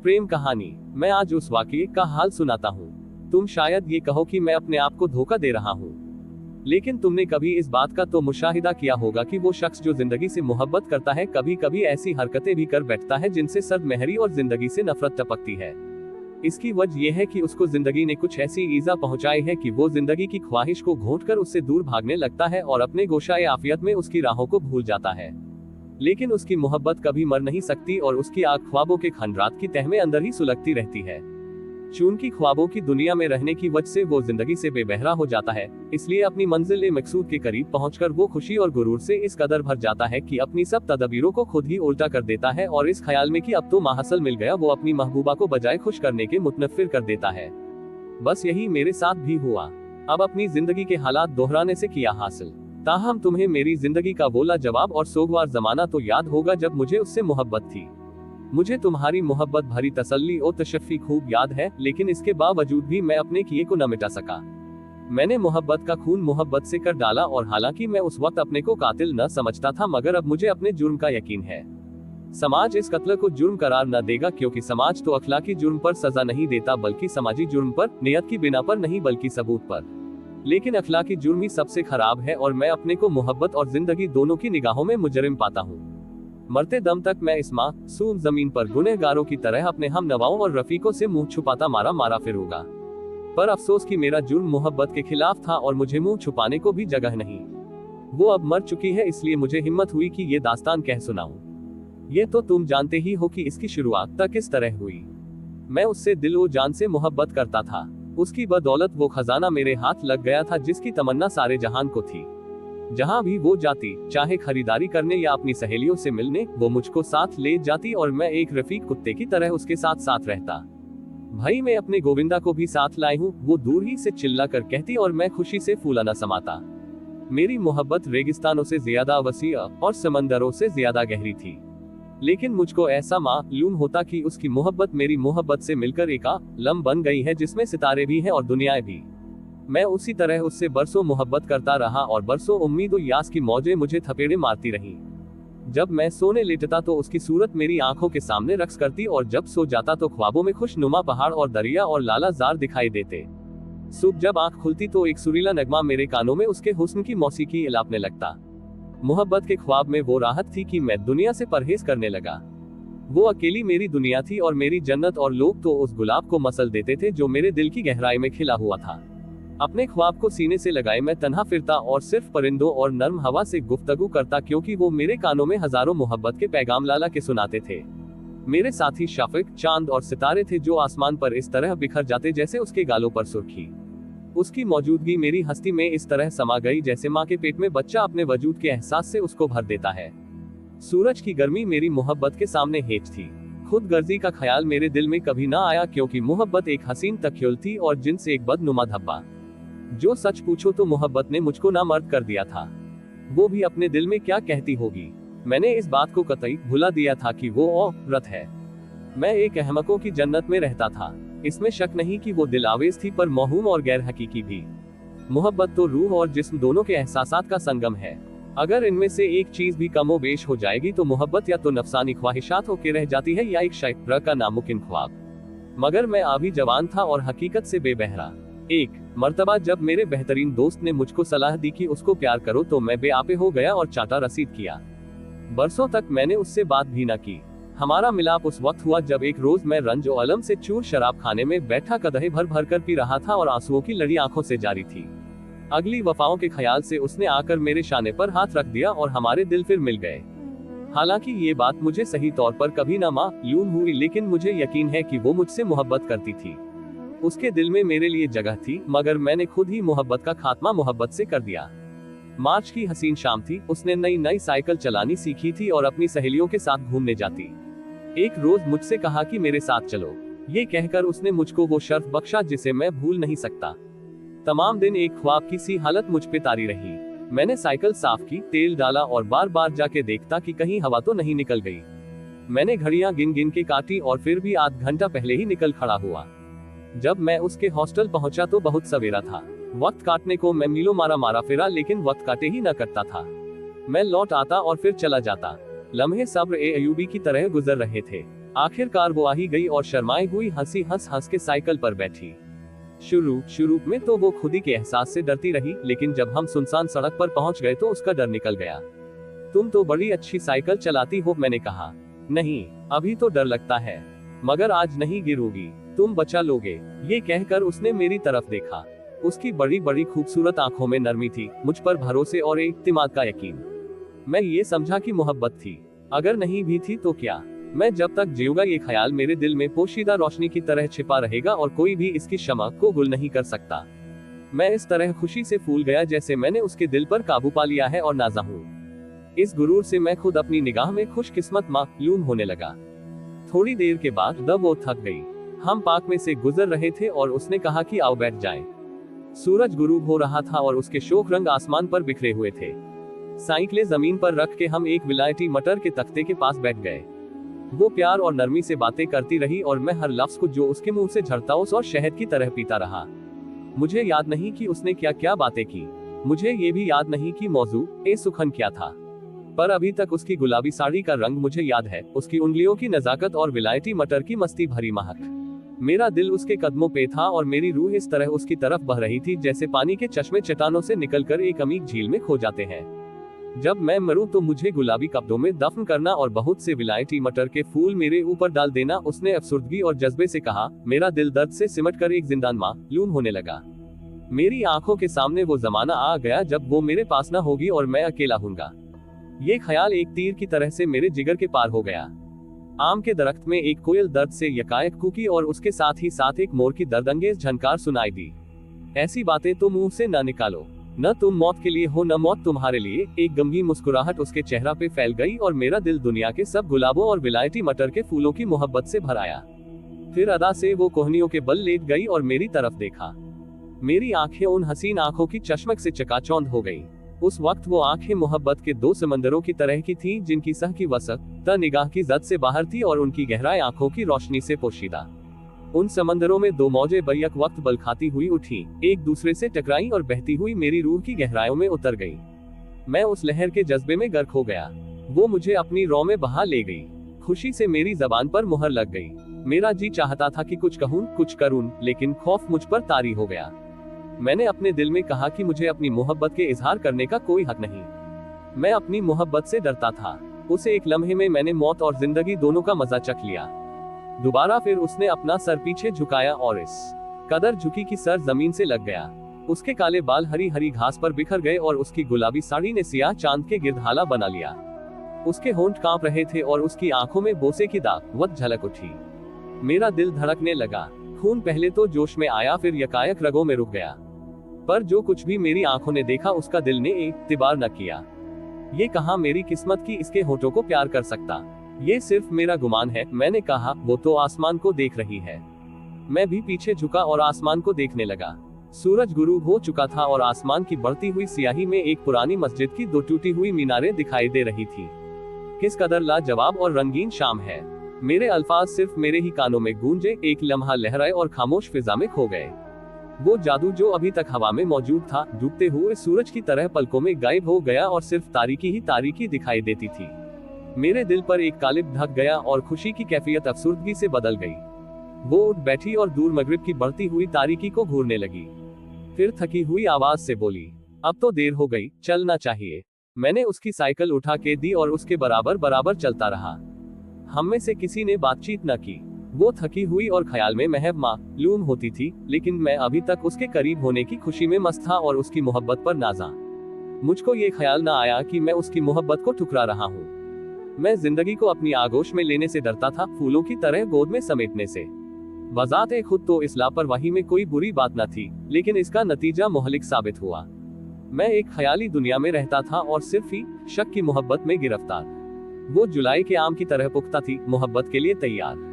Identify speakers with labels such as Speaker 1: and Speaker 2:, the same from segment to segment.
Speaker 1: प्रेम कहानी। मैं आज उस वाकये का हाल सुनाता हूँ। तुम शायद ये कहो कि मैं अपने आप को धोखा दे रहा हूँ, लेकिन तुमने कभी इस बात का तो मुशाहिदा किया होगा कि वो शख्स जो जिंदगी से मोहब्बत करता है कभी कभी ऐसी हरकतें भी कर बैठता है जिनसे सर्द महरी और जिंदगी से नफरत टपकती है। इसकी वजह यह है कि उसको जिंदगी ने कुछ ऐसी ईजा पहुंचाई है कि वो जिंदगी की ख्वाहिश को घोंटकर उससे दूर भागने लगता है और अपने गोशाए आफियत में उसकी राहों को भूल जाता है। लेकिन उसकी मोहब्बत कभी मर नहीं सकती और उसकी आग ख्वाबों के खंडरात की तह में अंदर ही सुलगती रहती है। चूंकि ख्वाबों की दुनिया में रहने की वजह से वो जिंदगी से बेबहरा हो जाता है, इसलिए अपनी मंजिल मकसूद के करीब पहुंचकर वो खुशी और गुरूर से इस कदर भर जाता है कि अपनी सब तदबीरों को खुद ही उल्टा कर देता है और इस ख्याल में कि अब तो माहसल मिल गया, वो अपनी महबूबा को बजाय खुश करने के मुतनफिर कर देता है। बस यही मेरे साथ भी हुआ। अब अपनी जिंदगी के हालात दोहराने से किया हासिल। ताहम तुम्हें मेरी जिंदगी का बोला जवाब और सोगवार जमाना तो याद होगा जब मुझे उससे मोहब्बत थी। मुझे तुम्हारी मोहब्बत भरी तसल्ली और तशफ़ी खूब याद है, लेकिन इसके बावजूद भी मैं अपने किए को न मिटा सका। मैंने मोहब्बत का खून मोहब्बत से कर डाला और हालांकि मैं उस वक्त अपने को कातिल न समझता था, मगर अब मुझे अपने जुर्म का यकीन है। समाज इस कत्ल को जुर्म करार न देगा, क्योंकि समाज तो अखलाकी जुर्म पर सजा नहीं देता बल्कि समाजी जुर्म पर, नियत की बिना पर नहीं बल्कि सबूत पर। लेकिन अखलाकी जुर्म ही सबसे खराब है और मैं अपने को मोहब्बत और जिंदगी दोनों की निगाहों में मुजरिम पाता हूँ। मरते दम तक मैं इस मासूम जमीन पर गुनहगारों की तरह अपने हम नवाओं और रफीकों से मुंह छुपाता मारा मारा फिरूंगा। पर अफसोस कि मेरा जुर्म मोहब्बत के खिलाफ था और मुझे मुंह छुपाने को भी जगह नहीं। वो अब मर चुकी है, इसलिए मुझे हिम्मत हुई कि ये दास्तान कह सुनाऊं। ये तो तुम जानते ही हो कि इसकी शुरुआत तक किस तरह हुई। मैं उससे दिल ओ जान से मोहब्बत करता था। उसकी बदौलत वो खजाना मेरे हाथ लग गया था जिसकी तमन्ना सारे जहान को थी। जहां भी वो जाती, चाहे खरीदारी करने या अपनी सहेलियों से मिलने, वो मुझको साथ ले जाती और मैं एक रफीक कुत्ते की तरह उसके साथ साथ रहता। भाई मैं अपने गोविंदा को भी साथ लाई हूँ, वो दूर ही से चिल्ला कर कहती और मैं खुशी से फूला न समाता। मेरी मोहब्बत रेगिस्तानों से ज्यादा वसी और समंदरों से ज्यादा गहरी थी, लेकिन मुझको ऐसा मालूम होता कि उसकी मोहब्बत मेरी मोहब्बत से मिलकर एक आलम बन गई है जिसमें सितारे भी हैं और दुनियाएं भी। मैं उसी तरह उससे बरसों मोहब्बत करता रहा और बरसों उम्मीद और यास की मौजें मुझे थपेड़े मारती रहीं। जब मैं सोने लेटता तो उसकी सूरत मेरी आंखों के सामने रक्स करती और जब सो जाता तो ख्वाबों में खुशनुमा पहाड़ और दरिया और लाला जार दिखाई देते। सुबह जब आंख खुलती तो एक सुरीला नगमा मेरे कानों में उसके हुस्न की मौसीकी इलापने लगता। मोहब्बत के ख्वाब में वो राहत थी कि मैं दुनिया से परहेज करने लगा। वो अकेली मेरी दुनिया थी और मेरी जन्नत, और लोग तो उस गुलाब को मसल देते थे जो मेरे दिल की गहराई में खिला हुआ था। अपने ख्वाब को सीने से लगाए मैं तन्हा फिरता और सिर्फ परिंदों और नर्म हवा से गुफ्तगू करता, क्योंकि वो मेरे कानों में हजारों मोहब्बत के पैगाम लाला के सुनाते थे। मेरे साथी शाफिक, चांद और सितारे थे जो आसमान पर इस तरह बिखर जाते जैसे उसके गालों पर सुर्खी। उसकी मौजूदगी मेरी हस्ती में इस तरह समा गई जैसे माँ के पेट में बच्चा अपने वजूद के एहसास से उसको भर देता है। सूरज की गर्मी मेरी मोहब्बत के सामने हेज थी। खुद गर्जी का ख्याल मेरे दिल में कभी ना आया, क्योंकि मोहब्बत एक हसीन तख्युल थी और जिनसे एक बदनुमा धब्बा। जो सच पूछो तो मोहब्बत ने मुझको ना मर्द कर दिया था। वो भी अपने दिल में क्या कहती होगी। मैंने इस बात को कतई भुला दिया था कि वो औरत है। मैं एक अहमकों की जन्नत में रहता था। इसमें शक नहीं कि वो दिल आवेज थी, पर मौहूम और गैर हकीकी भी। मोहब्बत तो रूह और जिस्म दोनों के एहसासात का संगम है। अगर इनमें से एक चीज भी कमोबेश हो जाएगी तो मोहब्बत या तो नफसानी ख्वाहिशात होकर रह जाती है या एक शायद का नामुमकिन ख्वाब। मगर मैं अभी जवान था और हकीकत से बेबहरा। एक मर्तबा जब मेरे बेहतरीन दोस्त ने मुझको सलाह दी कि उसको प्यार करो तो मैं बेआपे हो गया और चाटा रसीद किया। बरसों तक मैंने उससे बात भी न की। हमारा मिलाप उस वक्त हुआ जब एक रोज मैं रंज और अलम से चूर शराब खाने में बैठा कदहे भर भर कर पी रहा था और आंसुओं की लड़ी आंखों से जारी थी। अगली वफाओं के ख्याल से उसने आकर मेरे शाने पर हाथ रख दिया और हमारे दिल फिर मिल गए। हालांकि ये बात मुझे सही तौर पर कभी न मालूम हुई, लेकिन मुझे यकीन है कि वो मुझसे मोहब्बत करती थी। उसके दिल में मेरे लिए जगह थी, मगर मैंने खुद ही मोहब्बत का खात्मा मोहब्बत से कर दिया। मार्च की हसीन शाम थी। उसने नई नई साइकिल चलानी सीखी थी और अपनी सहेलियों के साथ घूमने जाती। एक रोज मुझसे कहा कि मेरे साथ चलो। ये कहकर उसने मुझको वो शर्फ बख्शा जिसे मैं भूल नहीं सकता। तमाम दिन एक ख्वाब की सी हालत मुझ पे तारी रही। मैंने साइकिल साफ की, तेल डाला और बार बार जाके देखता कि कहीं हवा तो नहीं निकल गई। मैंने घड़ियां गिन गिन के काटी और फिर भी आध घंटा पहले ही निकल खड़ा हुआ। जब मैं उसके हॉस्टल पहुंचा तो बहुत सवेरा था। वक्त काटने को मैं मीलों मारा फिरा, लेकिन वक्त काटे ही न करता था। मैं लौट आता और फिर चला जाता। लम्हे सब्र ए अयूबी की तरह गुजर रहे थे। आखिरकार वो आ ही गई और शर्माई हुई हंसी हंस हंस के साइकिल पर बैठी। शुरू में तो वो खुद ही के एहसास से डरती रही, लेकिन जब हम सुनसान सड़क पर पहुंच गए तो उसका डर निकल गया। तुम तो बड़ी अच्छी साइकिल चलाती हो, मैंने कहा। नहीं, अभी तो डर लगता है, मगर आज नहीं गिरोगी, तुम बचा लोगे। ये कहकर उसने मेरी तरफ देखा। उसकी बड़ी बड़ी खूबसूरत आंखों में नरमी थी, मुझ पर भरोसे और इत्मीनान का यकीन। मैं ये समझा कि मोहब्बत थी, अगर नहीं भी थी तो क्या। मैं जब तक जीऊंगा ये ख्याल मेरे दिल में पोशीदा रोशनी की तरह छिपा रहेगा और कोई भी इसकी शम्मा को गुल नहीं कर सकता। मैं इस तरह खुशी से फूल गया जैसे मैंने उसके दिल पर काबू पा लिया है और नाज़ा हूँ। इस गुरूर से मैं खुद अपनी निगाह में खुशकिस्मत मालूम होने लगा। थोड़ी देर के बाद जब वो थक गई, हम पार्क में से गुजर रहे थे और उसने कहा कि आओ बैठ जाएं। सूरज गुरूब हो रहा था और उसके शोक रंग आसमान पर बिखरे हुए थे। साइकिलें जमीन पर रख के हम एक विलायती मटर के तख्ते के पास बैठ गए। वो प्यार और नरमी से बातें करती रही और मैं हर लफ्ज को जो उसके मुंह से झड़ता उस और शहद की तरह पीता रहा। मुझे याद नहीं कि उसने क्या क्या बातें की, मुझे ये भी याद नहीं कि मौजू ए सुखन क्या था, पर अभी तक उसकी गुलाबी साड़ी का रंग मुझे याद है, उसकी उंगलियों की नजाकत और विलायती मटर की मस्ती भरी महक। मेरा दिल उसके कदमों पे था और मेरी रूह इस तरह उसकी तरफ बह रही थी जैसे पानी के चश्मे चट्टानों से निकलकर एक अमीर झील में खो जाते हैं। जब मैं मरूं तो मुझे गुलाबी कपड़ों में दफन करना और बहुत से विलायती मटर के फूल मेरे ऊपर डाल देना, उसने अफसुर्दगी और जज्बे से कहा। मेरा दिल दर्द से सिमट कर एक जिंदान मालूम होने लगा। मेरी आंखों के सामने वो जमाना आ गया जब वो मेरे पास न होगी और मैं अकेला हूँगा। ये ख्याल एक तीर की तरह से मेरे जिगर के पार हो गया। आम के दरख्त में एक कोयल दर्द से यकायक कूकी और उसके साथ ही साथ एक मोर की दर्दंगेज झनकार सुनाई दी। ऐसी बातें तो मुंह से न निकालो, न तुम मौत के लिए हो न मौत तुम्हारे लिए। एक गमगीन मुस्कुराहट उसके चेहरा पे फैल गई और मेरा दिल दुनिया के सब गुलाबों और विलायती मटर के फूलों की मोहब्बत से भर आया। फिर अदा से वो कोहनियों के बल लेट गई और मेरी तरफ देखा। मेरी आंखें उन हसीन आंखों की चशमक से चकाचौंध हो गई। उस वक्त वो आंखें मोहब्बत के दो समंदरों की तरह की थीं, जिनकी सह की वसत निगाह की जद से बाहर थी और उनकी गहराई आंखों की रोशनी से पोशीदा। उन समंदरों में दो मौजें बैक वक्त बल खाती हुई उठी, एक दूसरे से टकराई और बहती हुई मेरी रूह की गहराइयों में उतर गई। मैं उस लहर के जज्बे में गर्क हो गया। वो मुझे अपनी रौ में बहा ले गई। खुशी से मेरी जबान पर मुहर लग गई। मेरा जी चाहता था कि कुछ कहूं, कुछ करूं, लेकिन खौफ मुझ पर तारी हो गया। मैंने अपने दिल में कहा कि मुझे अपनी मोहब्बत के इजहार करने का कोई हक नहीं। मैं अपनी मोहब्बत से डरता था। उसे एक लम्हे में मैंने मौत और जिंदगी दोनों का मजा चख लिया। दोबारा फिर उसने अपना सर पीछे झुकाया और इस कदर झुकी कि सर जमीन से लग गया। उसके काले बाल हरी हरी घास पर बिखर गए और उसकी गुलाबी साड़ी ने सियाह चांद के गिर्द हाला बना लिया। उसके होंठ कांप रहे थे और उसकी आंखों में बोसे की दाग झलक उठी। मेरा दिल धड़कने लगा। खून पहले तो जोश में आया, फिर यकायक रगों में रुक गया। पर जो कुछ भी मेरी आंखों ने देखा उसका दिल ने एतबार न किया। ये कहा मेरी किस्मत की इसके होठों को प्यार कर सकता। ये सिर्फ मेरा गुमान है, मैंने कहा। वो तो आसमान को देख रही है। मैं भी पीछे झुका और आसमान को देखने लगा। सूरज गुरूब हो चुका था और आसमान की बढ़ती हुई सियाही में एक पुरानी मस्जिद की दो टूटी हुई मीनारें दिखाई दे रही थी। किस कदर लाजवाब और रंगीन शाम है। मेरे अल्फाज सिर्फ मेरे ही कानों में गूंजे, एक लम्हा लहराए और खामोश फिजा में खो गए। वो जादू जो अभी तक हवा में मौजूद था, डूबते हुए सूरज की तरह पलकों में गायब हो गया और सिर्फ तारीकी ही तारीकी दिखाई देती थी। मेरे दिल पर एक कालिब ढक गया और खुशी की कैफियत अफसुर्दगी से बदल गई। वो उठ बैठी और दूर मगरिब की बढ़ती हुई तारीकी को घूरने लगी। फिर थकी हुई आवाज से बोली, अब तो देर हो गई, चलना चाहिए। मैंने उसकी साइकिल उठा के दी और उसके बराबर बराबर चलता रहा। हम में से किसी ने बातचीत न की। वो थकी हुई और ख्याल में महव मालूम होती थी, लेकिन मैं अभी तक उसके करीब होने की खुशी में मस्त था और उसकी मोहब्बत पर नाजा। मुझको ये ख्याल न आया कि मैं उसकी मोहब्बत को ठुकरा रहा हूँ। मैं जिंदगी को अपनी आगोश में लेने से डरता था, फूलों की तरह गोद में समेटने से। वजाते खुद तो इस लापरवाही में कोई बुरी बात न थी, लेकिन इसका नतीजा मुहलिक साबित हुआ। मैं एक ख्याली दुनिया में रहता था और सिर्फ ही शक की मोहब्बत में गिरफ्तार। वो जुलाई के आम की तरह पुख्ता थी, मोहब्बत के लिए तैयार।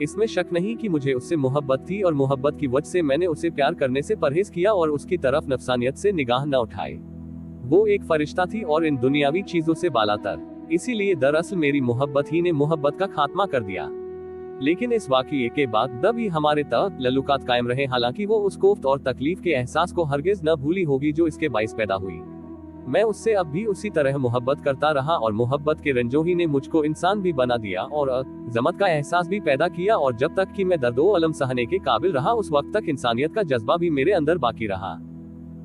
Speaker 1: इसमें शक नहीं कि मुझे उससे मोहब्बत थी और मोहब्बत की वजह से मैंने उसे प्यार करने से परहेज किया और उसकी तरफ नफसानियत से निगाह न उठाई। वो एक फरिश्ता थी और इन दुनियावी चीजों से बालातर। इसीलिए दरअसल मेरी मोहब्बत ही ने मोहब्बत का खात्मा कर दिया। लेकिन इस वाकये के बाद जब ही हमारे ताल्लुकात कायम रहे, हालांकि वो उस कोफ्त और तकलीफ के एहसास को हरगिज न भूली होगी जो इसके बाइस पैदा हुई। मैं उससे अब भी उसी तरह मोहब्बत करता रहा और मोहब्बत के रंजों ही ने मुझको इंसान भी बना दिया और अज़मत का एहसास भी पैदा किया। और जब तक कि मैं दर्दो अलम सहने के काबिल रहा उस वक्त तक इंसानियत का जज्बा भी मेरे अंदर बाकी रहा।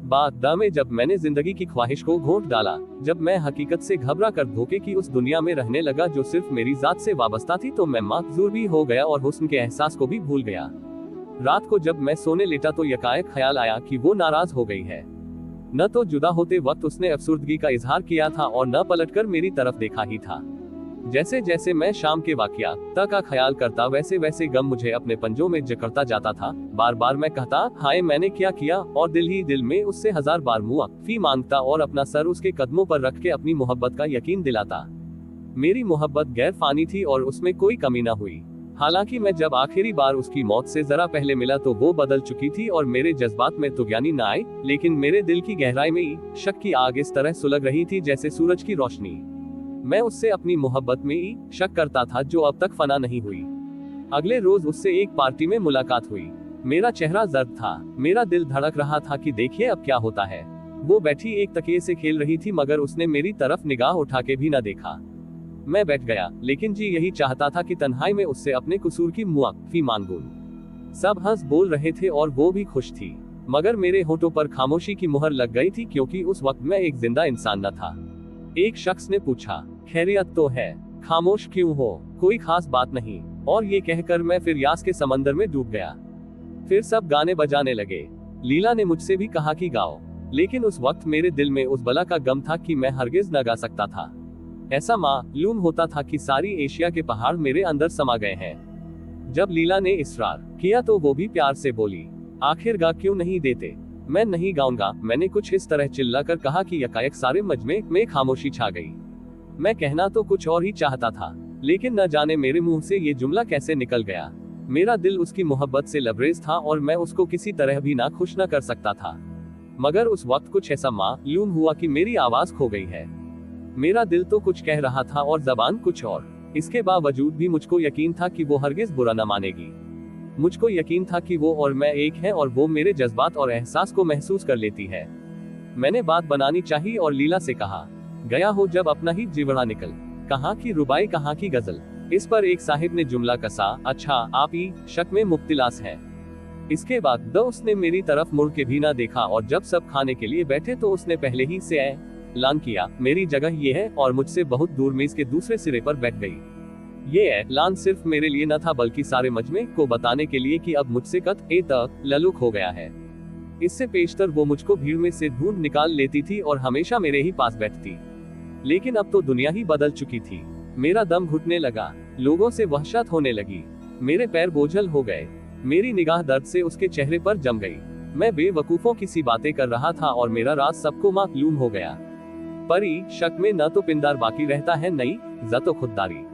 Speaker 1: बाद में जब मैंने जिंदगी की ख्वाहिश को घोंट डाला, जब मैं हकीकत से घबरा कर धोखे की उस दुनिया में रहने लगा जो सिर्फ मेरी जात से वाबस्ता थी, तो मैं माकजूर भी हो गया और हुस्न के एहसास को भी भूल गया। रात को जब मैं सोने लेटा तो यकायक ख्याल आया कि वो नाराज हो गई है। न तो जुदा होते वक्त उसने अफसुर्दगी का इजहार किया था और न पलटकर मेरी तरफ देखा ही था। जैसे जैसे मैं शाम के वाकयात का ख्याल करता वैसे वैसे गम मुझे अपने पंजों में जकड़ता जाता था। बार बार मैं कहता, हाय मैंने क्या किया, और दिल ही दिल में उससे 1000 बार मुआफ़ी मांगता और अपना सर उसके कदमों पर रख के अपनी मोहब्बत का यकीन दिलाता। मेरी मोहब्बत गैर फानी थी और उसमें कोई कमी न हुई। हालांकि मैं जब आखिरी बार उसकी मौत से जरा पहले मिला तो वो बदल चुकी थी और मेरे जज्बात में तुगयानी न आई, लेकिन मेरे दिल की गहराई में शक की आग इस तरह सुलग रही थी जैसे सूरज की रोशनी। मैं उससे अपनी मोहब्बत में शक करता था जो अब तक फना नहीं हुई। अगले रोज उससे एक पार्टी में मुलाकात हुई। मेरा चेहरा जर्द था, मेरा दिल धड़क रहा था कि देखिए अब क्या होता है। वो बैठी एक तकिए से खेल रही थी मगर उसने मेरी तरफ निगाह उठा के भी न देखा। मैं बैठ गया, लेकिन जी यही चाहता था कि तन्हाई में उससे अपने कसूर की मुआफ़ी मांगूं। सब हंस बोल रहे थे और वो भी खुश थी, मगर मेरे होठों पर खामोशी की मुहर लग गई थी क्योंकि उस वक्त मैं एक जिंदा इंसान न था। एक शख्स ने पूछा, खैरियत तो है, खामोश क्यों हो? कोई खास बात नहीं। और ये कहकर मैं फिर यास के समंदर में डूब गया। फिर सब गाने बजाने लगे। लीला ने मुझसे भी कहा कि गाओ, लेकिन उस वक्त मेरे दिल में उस बला का गम था कि मैं हरगिज न गा सकता था। ऐसा मालूम होता था कि सारी एशिया के पहाड़ मेरे अंदर समा गए हैं। जब लीला ने इसरार किया तो वो भी प्यार से बोली, आखिर गा क्यों नहीं देते? मैं नहीं गाऊंगा, मैंने कुछ इस तरह चिल्लाकर कहा कि यकायक सारे मजमे में खामोशी छा गई। मैं कहना तो कुछ और ही चाहता था, लेकिन न जाने मेरे मुंह से ये जुमला कैसे निकल गया। मेरा दिल उसकी मोहब्बत से लबरेज था और मैं उसको किसी तरह भी ना खुश न कर सकता था। मगर उस वक्त कुछ ऐसा मालूम हुआ कि मेरी आवाज खो गई है। मेरा दिल तो कुछ कह रहा था और जबान कुछ और। इसके बावजूद भी मुझको यकीन था कि वो हरगिज बुरा न मानेगी। मुझको यकीन था कि वो और मैं एक हैं और वो मेरे जज्बात और एहसास को महसूस कर लेती है। मैंने बात बनानी चाहिए और लीला से कहा, गया हो जब अपना ही जिवड़ा निकल, कहाँ की रुबाई कहाँ की गजल। इस पर एक साहिब ने जुमला कसा, अच्छा आप ही शक में मुब्तिलास है। इसके बाद उसने मेरी तरफ मुड़ के भी ना देखा और जब सब खाने के लिए बैठे तो उसने पहले ही से ऐलान किया, मेरी जगह ये है, और मुझसे बहुत दूर मेज के दूसरे सिरे पर बैठ गई। ये ऐलान सिर्फ मेरे लिए न था बल्कि सारे मजमे को बताने के लिए कि अब मुझसे ललुक हो गया है। इससे पेशतर वो मुझको भीड़ में से ढूंढ निकाल लेती थी और हमेशा मेरे ही पास बैठती। लेकिन अब तो दुनिया ही बदल चुकी थी। मेरा दम घुटने लगा, लोगों से वहशत होने लगी, मेरे पैर बोझल हो गए, मेरी निगाह दर्द से उसके चेहरे पर जम गई। मैं बेवकूफों की सी बातें कर रहा था और मेरा राज सबको मालूम हो गया। परी शक में न तो पिंदार बाकी रहता है नई जतो खुददारी।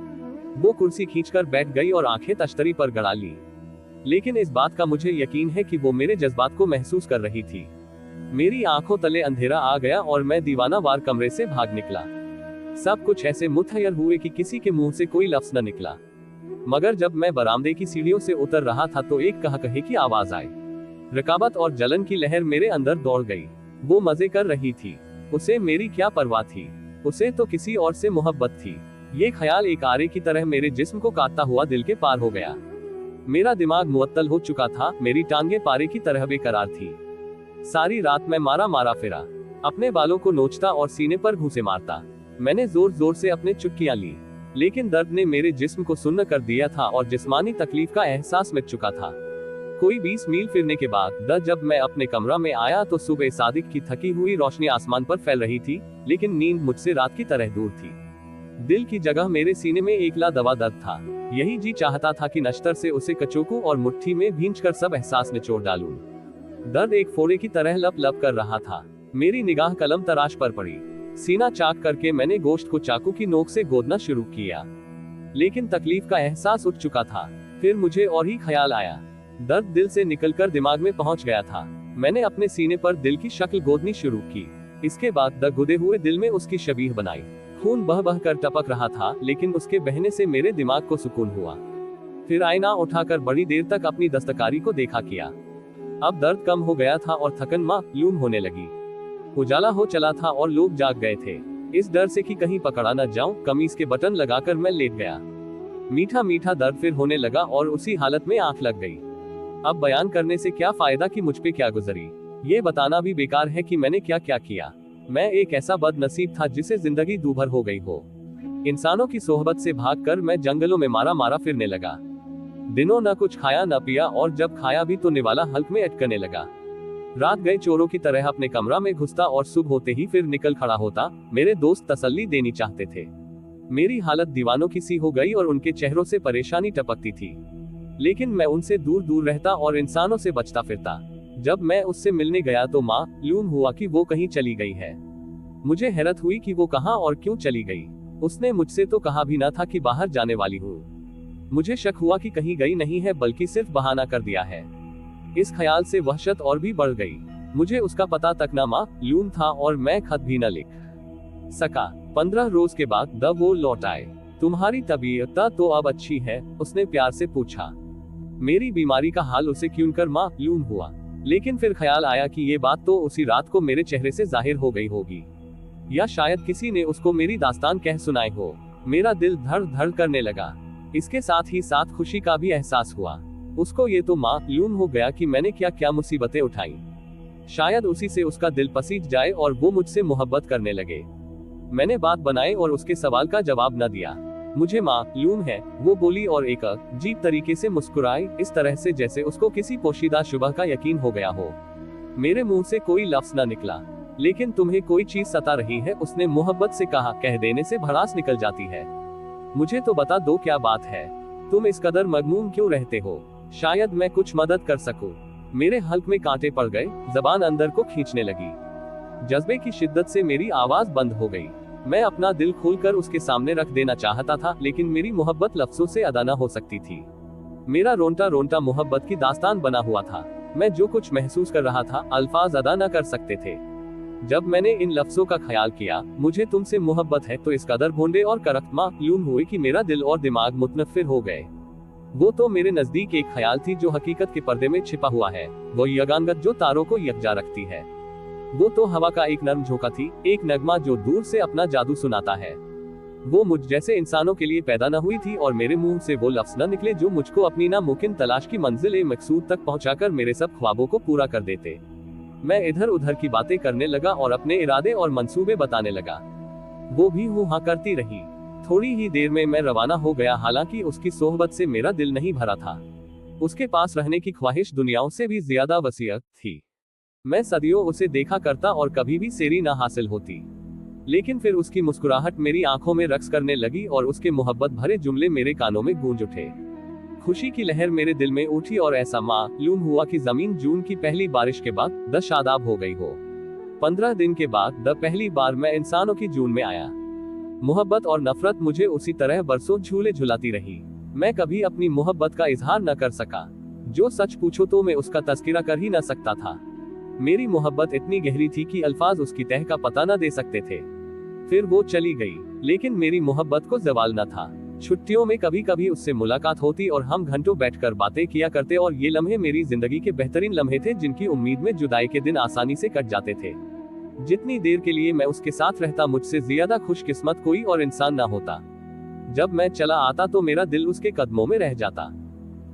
Speaker 1: वो कुर्सी खींचकर बैठ गई और आंखें तश्तरी पर गड़ा ली। लेकिन इस बात का मुझे यकीन है कि वो मेरे जज्बात को महसूस कर रही थी। मेरी आंखों तले अंधेरा आ गया और मैं दीवाना वार कमरे से भाग निकला। सब कुछ ऐसे मुतहयर हुए कि किसी के मुंह से कोई लफ्ज न निकला। मगर जब मैं बरामदे की सीढ़ियों से उतर रहा था तो एक कह की आवाज आई। रकाबत और जलन की लहर मेरे अंदर दौड़ गई। वो मजे कर रही थी, उसे मेरी क्या परवाह थी, उसे तो किसी और से मोहब्बत थी। ये ख्याल एक आरे की तरह मेरे जिस्म को काटता हुआ दिल के पार हो गया। मेरा दिमाग मुअत्तल हो चुका था, मेरी टांगे पारे की तरह बेकरार थी। सारी रात मैं मारा मारा फिरा, अपने बालों को नोचता और सीने पर घूंसे मारता। मैंने जोर जोर से अपने चुटकियां ली, लेकिन दर्द ने मेरे जिस्म को सुन्न कर दिया था और जिस्मानी तकलीफ का एहसास मिट चुका था। कोई 20 मील फिरने के बाद जब मैं अपने कमरा में आया तो सुबह सादिक की थकी हुई रोशनी आसमान पर फैल रही थी, लेकिन नींद मुझसे रात की तरह दूर थी। दिल की जगह मेरे सीने में एकला दवा दर्द था। यही जी चाहता था कि नश्तर से उसे कचोकूं और मुट्ठी में भींचकर सब एहसास निचोड़ डालूं। दर्द एक फोड़े की तरह लप लप कर रहा था। मेरी निगाह कलम तराश पर पड़ी। सीना चाक करके मैंने गोश्त को चाकू की नोक से गोदना शुरू किया, लेकिन तकलीफ का एहसास उठ चुका था। फिर मुझे और ही ख्याल आया। दर्द दिल से निकलकर दिमाग में पहुंच गया था। मैंने अपने सीने पर दिल की शक्ल गोदनी शुरू की। इसके बाद गुदे हुए दिल में उसकी शबीह बनाई। खून बह बह कर टपक रहा था, लेकिन उसके बहने से मेरे दिमाग को सुकून हुआ। फिर आईना उठाकर बड़ी देर तक अपनी दस्तकारी को देखा किया। अब दर्द कम हो गया था और थकन मालूम होने लगी। उजाला हो चला था और लोग जाग गए थे। इस डर से कि कहीं पकड़ा न जाऊं, कमीज के बटन लगाकर मैं लेट गया। मीठा मीठा दर्द फिर होने लगा और उसी हालत में आंख लग गई। अब बयान करने से क्या फायदा कि मुझ पे क्या गुजरी। ये बताना भी बेकार है कि मैंने क्या क्या किया। मैं एक ऐसा बदनसीब था जिसे जिंदगी दूभर हो गई हो। इंसानों की सोहबत से भागकर मैं जंगलों में मारा मारा फिरने लगा। दिनों न कुछ खाया न पिया, और जब खाया भी तो निवाला हल्क में अटकने लगा। रात गए चोरों की तरह अपने कमरा में घुसता और सुबह होते ही फिर निकल खड़ा होता। मेरे दोस्त तसल्ली देनी चाहते थे। मेरी हालत दीवानों की सी हो गई और उनके चेहरों से परेशानी टपकती थी, लेकिन मैं उनसे दूर दूर रहता और इंसानों से बचता फिरता। जब मैं उससे मिलने गया तो मालूम हुआ कि वो कहीं चली गई है। मुझे हैरत हुई कि वो कहाँ और क्यों चली गई। उसने मुझसे तो कहा भी ना था कि बाहर जाने वाली हूँ। मुझे शक हुआ कि कहीं गई नहीं है बल्कि सिर्फ बहाना कर दिया है। इस ख्याल से वहशत और भी बढ़ गई। मुझे उसका पता तक ना मालूम था और मैं खत भी न लिख सका। 15 रोज के बाद वो लौट आए। तुम्हारी तबीयत तो अब अच्छी है? उसने प्यार से पूछा। मेरी बीमारी का हाल उसे क्यों कर मालूम हुआ, लेकिन फिर ख्याल आया कि ये बात तो उसी रात को मेरे चेहरे से जाहिर हो गई होगी, या शायद किसी ने उसको मेरी दास्तान कह सुनाई हो। मेरा दिल धड़ धड़ करने लगा। इसके साथ ही साथ खुशी का भी एहसास हुआ। उसको ये तो मालूम हो गया कि मैंने क्या क्या मुसीबतें उठाई। शायद उसी से उसका दिल पसीज जाए और वो मुझसे मोहब्बत करने लगे। मैंने बात बनाई और उसके सवाल का जवाब न दिया। मुझे मालूम है, वो बोली और एक अजीब तरीके से मुस्कुराई, इस तरह से जैसे उसको किसी पोशीदा शुबह का यकीन हो गया हो। मेरे मुंह से कोई लफ्ज न निकला। लेकिन तुम्हें कोई चीज सता रही है, उसने मोहब्बत से कहा। कह देने से भड़ास निकल जाती है। मुझे तो बता दो क्या बात है। तुम इस कदर मगमूम क्यों रहते हो? शायद मैं कुछ मदद कर सकूं। मेरे हल्क में कांटे पड़ गए, जबान अंदर को खींचने लगी। जज्बे की शिद्दत से मेरी आवाज बंद हो गई। मैं अपना दिल खोलकर उसके सामने रख देना चाहता था, लेकिन मेरी मोहब्बत लफ्जों से अदा न हो सकती थी। मेरा रोंटा रोंटा मोहब्बत की दास्तान बना हुआ था। मैं जो कुछ महसूस कर रहा था अल्फाज अदा न कर सकते थे। जब मैंने इन लफ्जों का ख्याल किया, मुझे तुमसे मोहब्बत है, तो इस कदर भोंडे और करख्त मालूम हुए कि मेरा दिल और दिमाग मुतनफिर हो गए। वो तो मेरे नजदीक एक ख्याल थी जो हकीकत के पर्दे में छिपा हुआ है। वो यगानगत जो तारों को यकजा रखती है। वो तो हवा का एक नर्म झोंका थी, एक नगमा जो दूर से अपना जादू सुनाता है। वो मुझ जैसे इंसानों के लिए पैदा न हुई थी और मेरे मुंह से वो लफ्ज न निकले जो मुझको अपनी नामुमकिन तलाश की मंजिल मकसूद तक पहुंचाकर मेरे सब ख्वाबों को पूरा कर देते। मैं इधर उधर की बातें करने लगा और अपने इरादे और मंसूबे बताने लगा। वो भी हूँ हाँ करती रही। थोड़ी ही देर में मैं रवाना हो गया। हालांकि उसकी सोहबत से मेरा दिल नहीं भरा था। उसके पास रहने की ख्वाहिश दुनियाओं से भी ज्यादा वसीयत थी। मैं सदियों उसे देखा करता और कभी भी सेरी ना हासिल होती। लेकिन फिर उसकी मुस्कुराहट मेरी आंखों में रक्स करने लगी और उसके मोहब्बत भरे जुमले मेरे कानों में गूंज उठे। खुशी की लहर मेरे दिल में उठी और ऐसा मालूम हुआ कि जमीन जून की पहली बारिश के बाद शादाब हो गई हो। 15 दिन के बाद पहली बार मैं इंसानों की जून में आया। मोहब्बत और नफरत मुझे उसी तरह बरसों झूले झुलाती रही। मैं कभी अपनी मोहब्बत का इजहार न कर सका। जो सच पूछो तो मैं उसका तस्करा कर ही न सकता था। मेरी मोहब्बत इतनी गहरी थी कि अल्फाज उसकी तह का पता न दे सकते थे। फिर वो चली गई, लेकिन मेरी मोहब्बत को जवाल न था। छुट्टियों में कभी कभी उससे मुलाकात होती और हम घंटों बैठकर बातें किया करते, और ये लम्हे मेरी जिंदगी के बेहतरीन लम्हे थे जिनकी उम्मीद में जुदाई के दिन आसानी से कट जाते थे। जितनी देर के लिए मैं उसके साथ रहता, मुझसे ज्यादा खुशकिस्मत कोई और इंसान ना होता। जब मैं चला आता तो मेरा दिल उसके कदमों में रह जाता।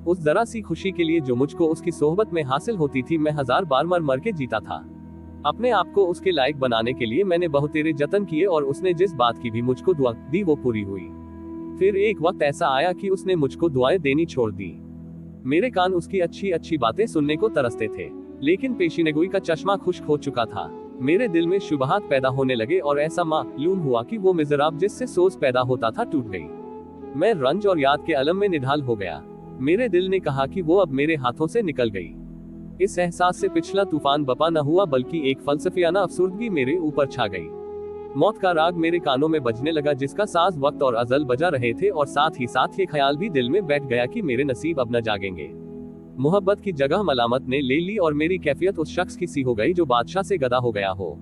Speaker 1: उस जरा सी खुशी के लिए जो मुझको उसकी सोहबत में हासिल होती थी, मैं 1000 बार मर मर के जीता था। अपने आप को उसके लायक बनाने के लिए मैंने बहुतेरे जतन किए और उसने जिस बात की भी मुझको दुआ दी वो पूरी हुई। फिर एक वक्त ऐसा आया कि उसने मुझको दुआएं देनी छोड़ दी। मेरे कान उसकी अच्छी अच्छी बातें सुनने को तरसते थे, लेकिन पेशीनगोई का चश्मा खुश्क हो चुका था। मेरे दिल में शुबहात पैदा होने लगे और ऐसा मालूम हुआ कि वो मिज़राब जिससे सोच पैदा होता था टूट गई। मैं रंज और याद के अलम में निढाल हो गया। मेरे दिल ने कहा कि वो अब मेरे हाथों से निकल गई। इस एहसास से पिछला तूफान बपा न हुआ, बल्कि एक फलसफियाना अफसुर्दगी मेरे ऊपर छा गई। मौत का राग मेरे कानों में बजने लगा, जिसका साज वक्त और अजल बजा रहे थे, और साथ ही साथ ये ख्याल भी दिल में बैठ गया कि मेरे नसीब अब न जागेंगे। मोहब्बत की जगह मलामत ने ले ली और मेरी कैफियत उस शख्स की सी हो गई जो बादशाह से गदा हो गया हो।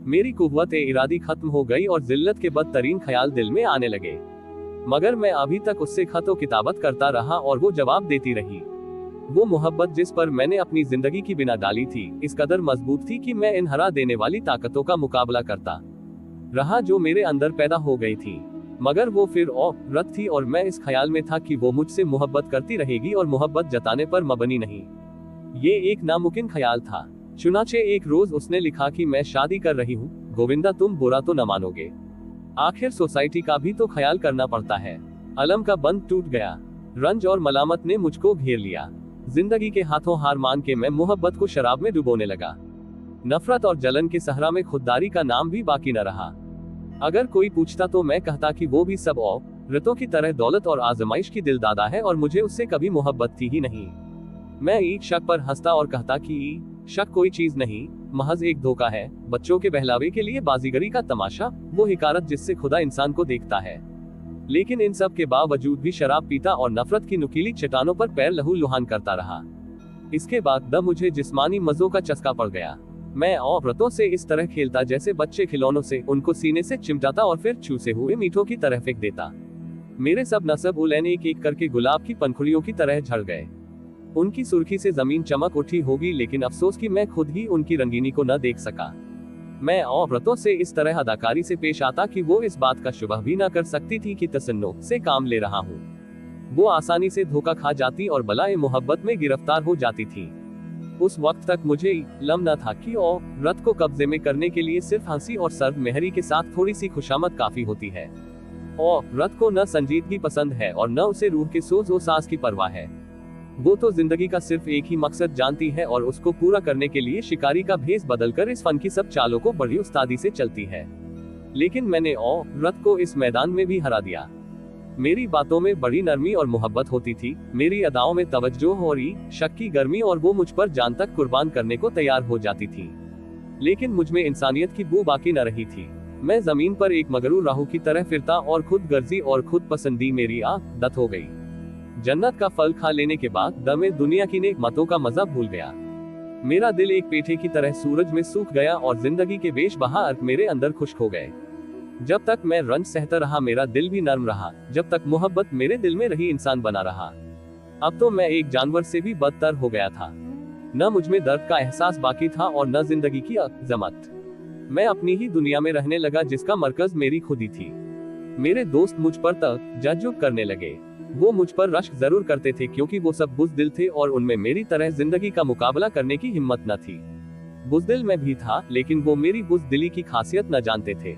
Speaker 1: मेरी कुव्वत इरादी खत्म हो गई और जिल्लत के बदतरीन ख्याल दिल में आने लगे। मगर मैं अभी तक उससे खतो किताबत करता रहा और वो जवाब देती रही। वो मोहब्बत जिस पर मैंने अपनी जिंदगी की बिना डाली थी, इस कदर मजबूत थी कि मैं इन हरा देने वाली ताकतों का मुकाबला करता रहा जो मेरे अंदर पैदा हो गई थी। मगर वो फिर औरत थी और मैं इस ख्याल में था कि वो मुझसे मोहब्बत करती रहेगी और मोहब्बत जताने पर मबनी नहीं। ये एक नामुमकिन ख्याल था। चुनाचे एक रोज उसने लिखा कि मैं शादी कर रही हूँ, गोविंदा तुम बुरा तो न मानोगे, आखिर सोसाइटी का भी तो ख्याल करना पड़ता है। अलम का बंध टूट गया। रंज और मलामत ने मुझको घेर लिया। जिंदगी के हाथों हार मान के मैं मोहब्बत को शराब में डुबोने लगा। नफरत और जलन के सहरा में खुददारी का नाम भी बाकी न रहा। अगर कोई पूछता तो मैं कहता कि वो भी सब औरतों की तरह दौलत और आजमाइश की दिलदादा है और मुझे उससे कभी मोहब्बत थी ही नहीं। मैं एक शक पर हंसता और कहता कि शक कोई चीज नहीं, महज एक धोखा है, बच्चों के बहलावे के लिए बाजीगरी का तमाशा, वो हिकारत जिससे खुदा इंसान को देखता है। लेकिन इन सब के बावजूद भी शराब पीता और नफरत की नुकीली चट्टानों पर पैर लहू लुहान करता रहा। इसके बाद मुझे जिस्मानी मजों का चस्का पड़ गया। मैं औरतों से इस तरह खेलता जैसे बच्चे खिलौनों से, उनको सीने से चिमटाता और फिर चूसे हुए मीठों की तरह फेंक देता। मेरे सब नसब उलैन एक एक करके गुलाब की पंखुड़ियों की तरह झड़ गए। उनकी सुर्खी से जमीन चमक उठी होगी, लेकिन अफसोस कि मैं खुद ही उनकी रंगीनी को न देख सका। मैं औरतों से इस तरह अदाकारी से पेश आता कि वो इस बात का शुबह भी न कर सकती थी कि तसन्नो से काम ले रहा हूँ। वो आसानी से धोखा खा जाती और बलाए मोहब्बत में गिरफ्तार हो जाती थी। उस वक्त तक मुझे इल्म न था कि औरत को कब्जे में करने के लिए सिर्फ हंसी और सर्द मेहरी के साथ थोड़ी सी खुशामद काफी होती है। औरत को न संजीदगी पसंद है और न उसे रूह के सोज व सास की परवाह है। वो तो जिंदगी का सिर्फ एक ही मकसद जानती है और उसको पूरा करने के लिए शिकारी का भेष बदलकर इस फन की सब चालों को बड़ी उस्तादी से चलती है। लेकिन मैंने औरत को इस मैदान में भी हरा दिया। मेरी बातों में बड़ी नरमी और मोहब्बत होती थी, मेरी अदाओं में तवज्जो और शक की गर्मी, और वो मुझ पर जान तक कुर्बान करने को तैयार हो जाती थी। लेकिन मुझ में इंसानियत की बू बाकी न रही थी। मैं जमीन पर एक मगरूर राहू की तरह फिरता और खुद गर्जी और खुद पसंदी मेरी आदत हो गई। जन्नत का फल खा लेने के बाद दमे दुनिया की नेक मतों का मजा भूल गया। मेरा दिल एक पेठे की तरह सूरज में सूख गया और जिंदगी के बेशबहा अर्क मेरे अंदर खुश्क हो गए। जब तक मैं रंज सहता रहा मेरा दिल भी नर्म रहा, जब तक मोहब्बत मेरे दिल में रही इंसान बना रहा। अब तो मैं एक जानवर से भी बदतर हो गया था। न मुझ में दर्द का एहसास बाकी था और न जिंदगी की अज़मत। मैं अपनी ही दुनिया में रहने लगा जिसका मरकज मेरी खुदी थी। मेरे दोस्त मुझ पर तजज्जुब करने लगे। वो मुझ पर रश्क जरूर करते थे क्योंकि वो सब बुज़दिल थे और उनमें मेरी तरह जिंदगी का मुकाबला करने की हिम्मत न थी। बुज़दिल मैं भी था, लेकिन वो मेरी बुज़दिली की खासियत न जानते थे।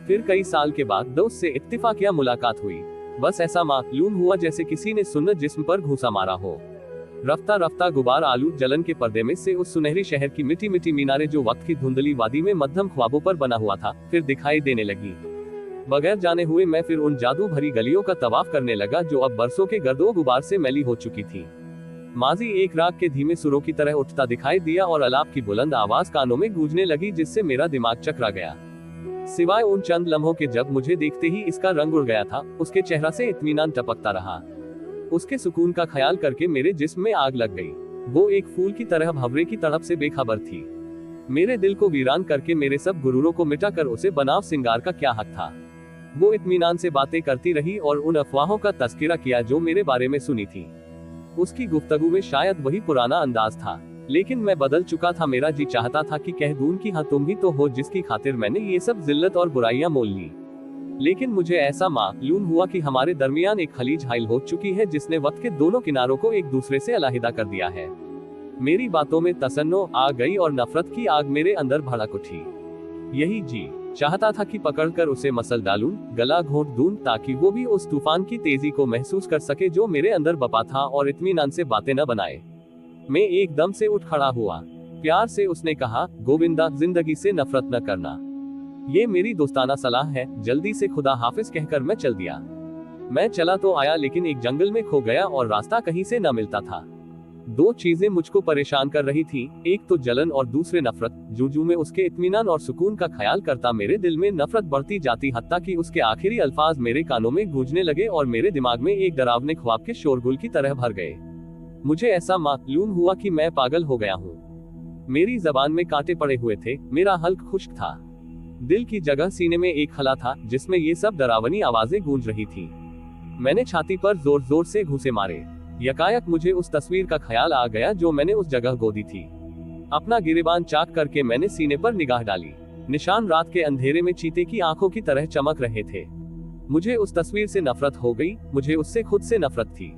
Speaker 1: फिर कई साल के बाद दोस्त से इत्तिफाकिया मुलाकात हुई। बस ऐसा मालूम हुआ जैसे किसी ने सुन्नत जिस्म पर घूसा मारा हो। रफ्ता रफ्ता गुबार आलूद जलन के पर्दे में से उस सुनहरी शहर की मिट्टी मिट्टी मीनारें जो वक्त की धुंधली वादी में मध्यम ख्वाबों पर बना हुआ था, फिर दिखाई देने लगी। बगैर जाने हुए मैं फिर उन जादू भरी गलियों का तवाफ करने लगा जो अब बरसों के गर्दो गुबार से मैली हो चुकी थी। माजी एक राग के धीमे सुरों की तरह उठता दिखाई दिया और अलाप की बुलंद आवाज कानों में गूंजने लगी जिससे मेरा दिमाग चकरा गया। सिवाय उन चंद लम्हों के जब मुझे देखते ही इसका रंग उड़ गया था, उसके चेहरा से इत्मीनान टपकता रहा। उसके सुकून का ख्याल करके मेरे जिस्म में आग लग गई। वो एक फूल की तरह भंवरे की तड़प से बेखबर थी। मेरे दिल को वीरान करके मेरे सब गुरूरों को मिटाकर उसे बनाव सिंगार का क्या हक था। वो इत्मीनान से बातें करती रही और उन अफवाहों का तस्करा किया जो मेरे बारे में सुनी थी। उसकी गुफ्तगू में शायद वही पुराना अंदाज था, लेकिन मैं बदल चुका था। मेरा जी चाहता था कि कह दूं कि हाँ तुम ही तो हो जिसकी खातिर मैंने ये सब जिल्लत और बुराइयां मोल ली। लेकिन मुझे ऐसा मालूम हुआ कि हमारे दरमियान एक खलीज हाइल हो चुकी है जिसने वक्त के दोनों किनारों को एक दूसरे से अलहदा कर दिया है। मेरी बातों में तसन्नो आ गई और नफरत की आग मेरे अंदर भड़क उठी। यही जी चाहता था कि पकड़कर उसे मसल डालूं, गला घोंट दूं, ताकि वो भी उस तूफान की तेजी को महसूस कर सके जो मेरे अंदर बपा था और इत्मीनान से बातें न बनाए। मैं एकदम से उठ खड़ा हुआ। प्यार से उसने कहा, गोविंदा, जिंदगी से नफरत न करना। ये मेरी दोस्ताना सलाह है। जल्दी से खुदा हाफिज कहकर मैं चल दिया। मैं चला तो आया, लेकिन एक जंगल में खो गया और रास्ता कहीं से न मिलता था। दो चीजें मुझको परेशान कर रही थी, एक तो जलन और दूसरे नफरत। जूजू में उसके इत्मीनान और सुकून का ख्याल करता मेरे दिल में नफरत बढ़ती जाती, हत्ता कि उसके आखिरी अल्फाज मेरे कानों में गूंजने लगे और मेरे दिमाग में एक डरावने ख्वाब के शोरगुल की तरह भर गए। मुझे ऐसा मालूम हुआ कि मैं पागल हो गया हूँ। मेरी जबान में कांटे पड़े हुए थे, मेरा हल्क खुश्क था। दिल की जगह सीने में एक खला था जिसमें ये सब डरावनी आवाजें गूंज रही थी। मैंने छाती पर जोर जोर से घूंसे मारे। यकायक मुझे उस तस्वीर का ख्याल आ गया जो मैंने उस जगह गोदी थी। अपना गिरेबान चाक करके मैंने सीने पर निगाह डाली। निशान रात के अंधेरे में चीते की आंखों की तरह चमक रहे थे। मुझे उस तस्वीर से नफरत हो गई, मुझे उससे खुद से नफरत थी।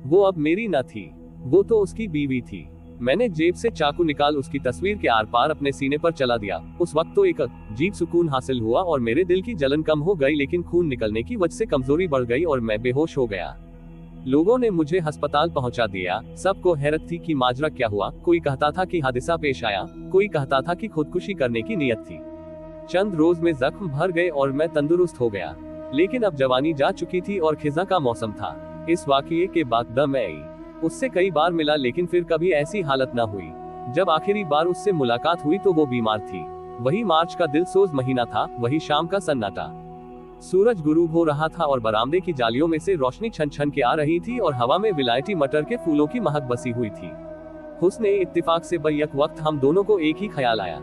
Speaker 1: वो अब मेरी न थी, वो तो उसकी बीवी थी। मैंने जेब से चाकू निकाल उसकी तस्वीर के आर पार अपने सीने पर चला दिया। उस वक्त तो एक अजीब सुकून हासिल हुआ और मेरे दिल की जलन कम हो गई, लेकिन खून निकलने की वजह से कमजोरी बढ़ गई और मैं बेहोश हो गया। लोगों ने मुझे अस्पताल पहुंचा दिया। सबको हैरत थी कि माजरा क्या हुआ। कोई कहता था कि हादसा पेश आया, कोई कहता था कि खुदकुशी करने की नीयत थी। चंद रोज में जख्म भर गए और मैं तंदुरुस्त हो गया। लेकिन अब जवानी जा चुकी थी और खिजा का मौसम था। इस वाकये के बाद द मैं उससे कई बार मिला, लेकिन फिर कभी ऐसी हालत न हुई। जब आखिरी बार उससे मुलाकात हुई तो वो बीमार थी। वही मार्च का दिलसोज महीना था, वही शाम का सन्नाटा। सूरज गुरूब हो रहा था और बरामदे की जालियों में से रोशनी छन छन के आ रही थी और हवा में विलायती मटर के फूलों की महक बसी हुई थी। हुस्ने इत्तिफाक से बैक वक्त हम दोनों को एक ही ख्याल आया।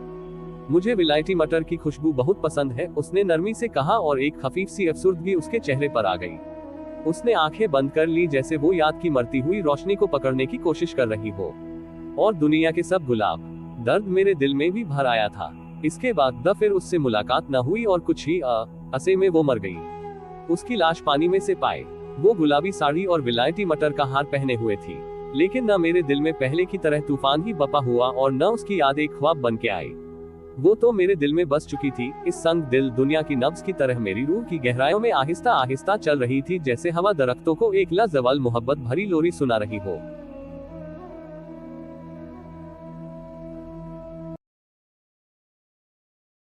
Speaker 1: मुझे विलायती मटर की खुशबू बहुत पसंद है, उसने नरमी से कहा और एक खफीफ सी अफसुर्दगी उसके चेहरे पर आ गई। उसने आंखें बंद कर ली, जैसे वो याद की मरती हुई रोशनी को पकड़ने की कोशिश कर रही हो। और दुनिया के सब गुलाब। दर्द मेरे दिल में भी भर आया था। इसके बाद फिर उससे मुलाकात न हुई और कुछ ही अरसे में वो मर गई। उसकी लाश पानी में से पाए। वो गुलाबी साड़ी और विलायती मटर का हार पहने हुए थी। लेकिन न मेरे दिल में पहले की तरह तूफान ही बपा हुआ और न उसकी याद एक ख्वाब बन के आई। वो तो मेरे दिल में बस चुकी थी। इस संग दिल दुनिया की नब्ज की तरह मेरी रूह की गहराइयों में आहिस्ता आहिस्ता चल रही थी, जैसे हवा दरख्तों को एक लाजवाल मोहब्बत भरी लोरी सुना रही हो।